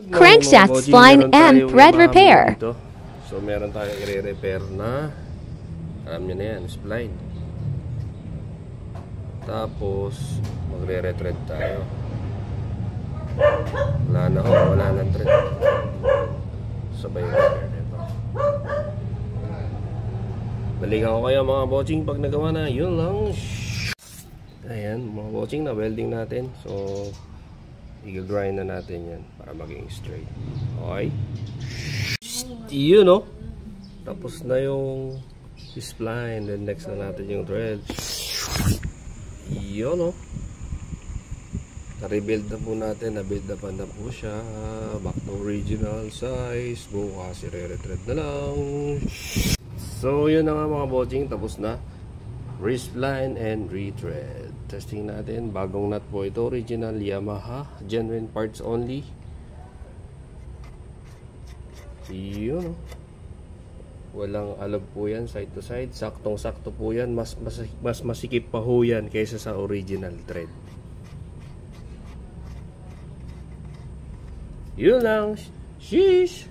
crankshaft spline and thread repair. So meron tayong i-repair na, alam nyo na yan, spline. Tapos magre-thread tayo. Wala nang thread. Sabay repair nito. Balikan ko kayo mga bossing pag nagawa na. Yun lang. Ayan mga bossing, na welding natin. So i-grind na natin yan para maging straight. Okay. Yun no. Tapos na yung spline. Then next na natin yung thread. Yun no. Na-rebuild na po natin. Na-build up na po siya. Back to original size. Bukas i-re-thread na lang. So yun na nga mga bossing. Tapos na. Respline and retread. Testing natin. Bagong nut po ito. Original Yamaha. Genuine parts only. Yun. Walang alog po yan. Side to side. Saktong sakto po yan. Mas masikip pa ho yan kaysa sa original thread. Yun lang. Sheesh.